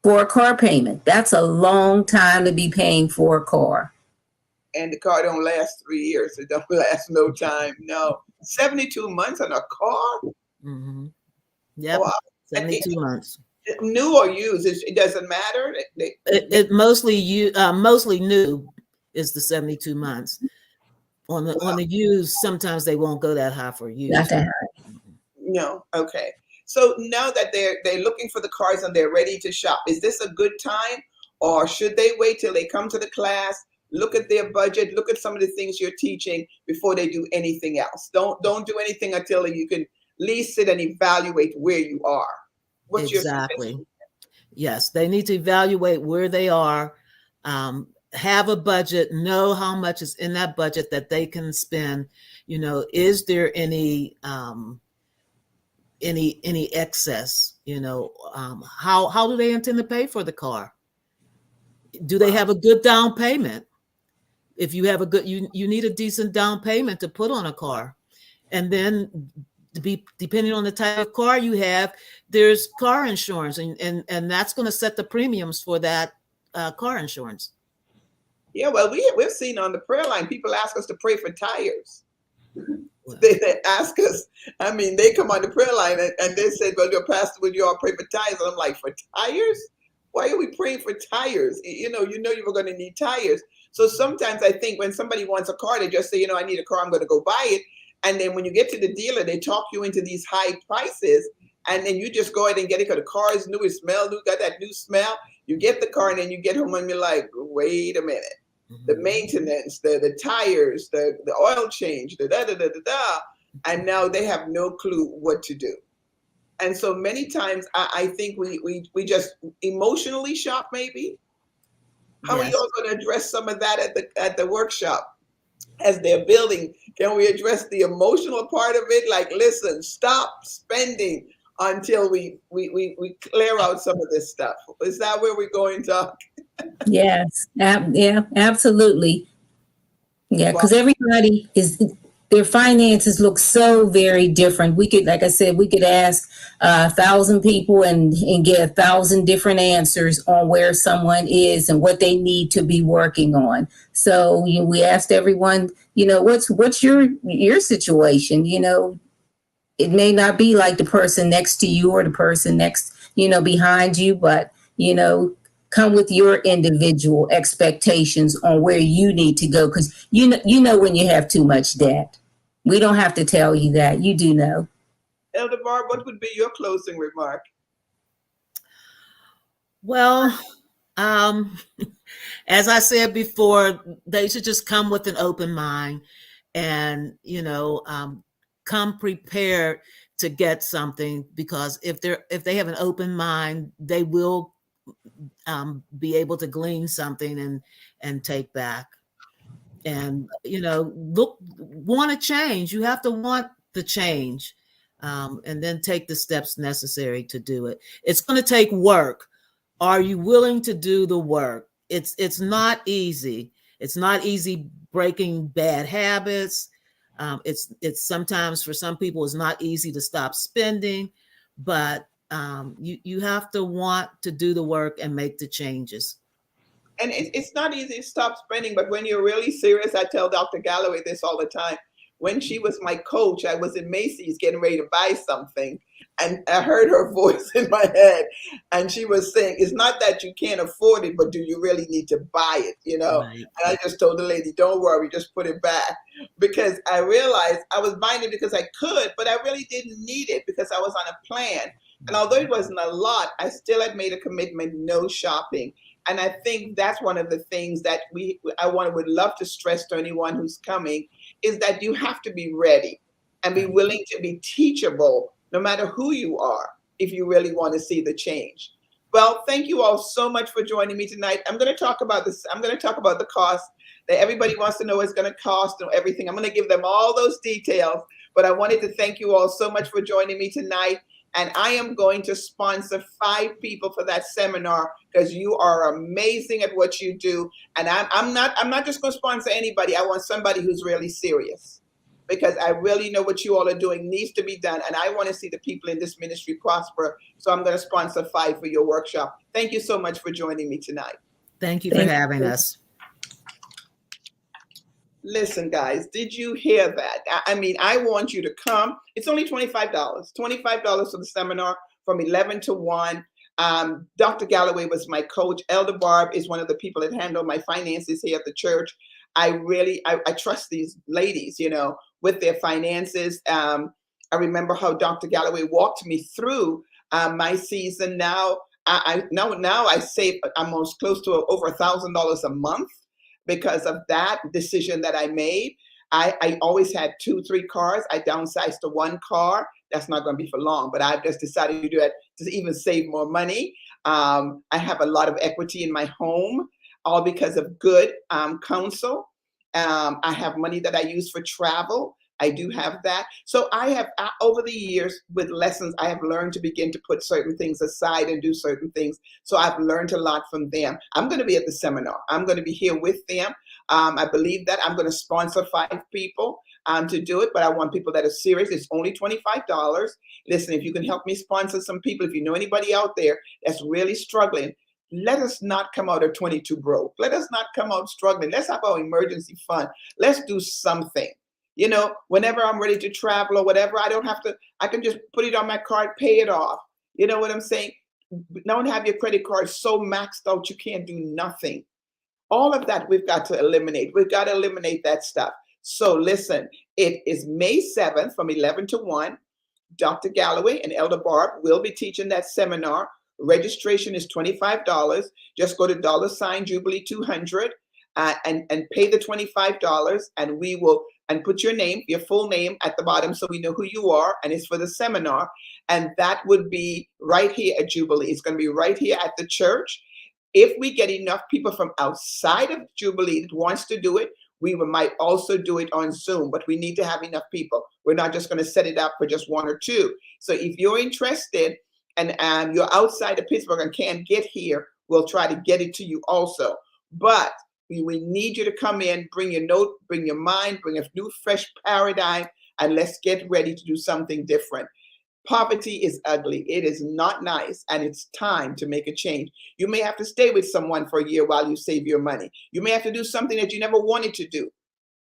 for a car payment. That's a long time to be paying for a car. And the car don't last 3 years. It don't last no time. No, 72 months on a car. Mm-hmm. Yep. Wow. 72 months. New or used, it doesn't matter. It mostly new is the 72 months. On the used, sometimes they won't go that high for used. Not that high. No. Okay. So now that they're looking for the cars and they're ready to shop, is this a good time, or should they wait till they come to the class, look at their budget, look at some of the things you're teaching before they do anything else? Don't do anything until you can at least sit and evaluate where you are. What's exactly. Your yes, they need to evaluate where they are, have a budget, know how much is in that budget that they can spend. Is there any excess? How do they intend to pay for the car? Do they have a good down payment? If you have a good, you need a decent down payment to put on a car. And then depending on the type of car you have, there's car insurance, and that's going to set the premiums for that car insurance. Yeah, well, we've seen on the prayer line, people ask us to pray for tires. They ask us, I mean, they come on the prayer line and they said, well, your pastor, would you all pray for tires? And I'm like, for tires? Why are we praying for tires? You know you were going to need tires. So sometimes I think when somebody wants a car, they just say, I need a car, I'm going to go buy it. And then when you get to the dealer, they talk you into these high prices. And then you just go ahead and get it because the car is new, it smells new, got that new smell. You get the car and then you get home and you're like, wait a minute. The maintenance, the tires, the oil change, the da-da-da-da-da. And now they have no clue what to do. And so many times I think we just emotionally shop maybe. How are you all going to address some of that at the workshop as they're building? Can we address the emotional part of it? Like, listen, stop spending until we clear out some of this stuff. Is that where we're going, Doc? Yes, yeah, absolutely. Yeah, because everybody their finances look so very different. We could, like I said, we could ask 1,000 people and get 1,000 different answers on where someone is and what they need to be working on. So we asked everyone, what's your situation? It may not be like the person next to you or the person next, behind you, but come with your individual expectations on where you need to go, because you know when you have too much debt. We don't have to tell you that. You do know. Elder Barb, what would be your closing remark? Well, as I said before, they should just come with an open mind and, come prepared to get something, because if they have an open mind, they will be able to glean something and take back. And want to change. You have to want the change, and then take the steps necessary to do it. It's going to take work. Are you willing to do the work? It's not easy. It's not easy breaking bad habits. It's sometimes for some people it's not easy to stop spending, but you have to want to do the work and make the changes. And it's not easy to stop spending, but when you're really serious, I tell Dr. Galloway this all the time. When she was my coach, I was in Macy's getting ready to buy something, and I heard her voice in my head, and she was saying, it's not that you can't afford it, but do you really need to buy it, Right. And I just told the lady, don't worry, just put it back, because I realized I was buying it because I could, but I really didn't need it because I was on a plan. And although it wasn't a lot, I still had made a commitment, no shopping. And I think that's one of the things that would love to stress to anyone who's coming, is that you have to be ready and be willing to be teachable, no matter who you are, if you really want to see the change. Well, thank you all so much for joining me tonight. I'm going to talk about this. I'm going to talk about the cost that everybody wants to know what's going to cost and everything. I'm going to give them all those details, but I wanted to thank you all so much for joining me tonight. And I am going to sponsor 5 people for that seminar, because you are amazing at what you do. And I'm not just going to sponsor anybody. I want somebody who's really serious, because I really know what you all are doing needs to be done. And I want to see the people in this ministry prosper. So I'm going to sponsor 5 for your workshop. Thank you so much for joining me tonight. Thank you for having us. Listen, guys, did you hear that? I mean, I want you to come. It's only $25. $25 for the seminar from 11 to 1. Dr. Galloway was my coach. Elder Barb is one of the people that handle my finances here at the church. I trust these ladies, with their finances. I remember how Dr. Galloway walked me through my season. Now I save almost close to over $1,000 a month because of that decision that I made. I always had 2-3 cars. I downsized to 1 car. That's not going to be for long, but I've just decided to do it to even save more money. I have a lot of equity in my home, all because of good counsel. I have money that I use for travel. I do have that. So I have, over the years with lessons, I have learned to begin to put certain things aside and do certain things. So I've learned a lot from them. I'm going to be at the seminar. I'm going to be here with them. I believe that I'm going to sponsor 5 people to do it, but I want people that are serious. It's only $25. Listen, if you can help me sponsor some people, if you know anybody out there that's really struggling, let us not come out of 22 broke. Let us not come out struggling. Let's have our emergency fund. Let's do something. You know, whenever I'm ready to travel or whatever, I don't have to, I can just put it on my card, pay it off. You know what I'm saying? Don't have your credit card so maxed out you can't do nothing. All of that we've got to eliminate. We've got to eliminate that stuff. So listen, it is May 7th from 11 to 1. Dr. Galloway and Elder Barb will be teaching that seminar. Registration is $25. Just go to $Jubilee 200 and pay the $25, and we will put your name, your full name at the bottom so we know who you are, and it's for the seminar. And that would be right here at Jubilee. It's going to be right here at the church. If we get enough people from outside of Jubilee that wants to do it, we might also do it on Zoom, but we need to have enough people. We're not just going to set it up for just 1 or 2. So if you're interested and you're outside of Pittsburgh and can't get here, we'll try to get it to you also. But we need you to come in, bring your note, bring your mind, bring a new fresh paradigm, and let's get ready to do something different. Poverty is ugly. It is not nice, and it's time to make a change. You may have to stay with someone for a year while you save your money. You may have to do something that you never wanted to do.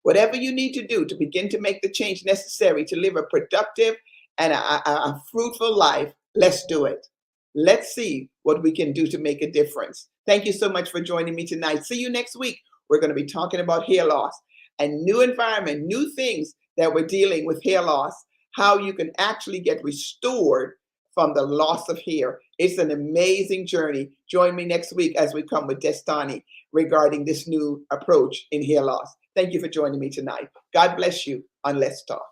Whatever you need to do to begin to make the change necessary to live a productive and a fruitful life, let's do it. Let's see what we can do to make a difference. Thank you so much for joining me tonight. See you next week. We're going to be talking about hair loss and new environment, new things that we're dealing with hair loss, how you can actually get restored from the loss of hair. It's an amazing journey. Join me next week as we come with Destani regarding this new approach in hair loss. Thank you for joining me tonight. God bless you on Let's Talk.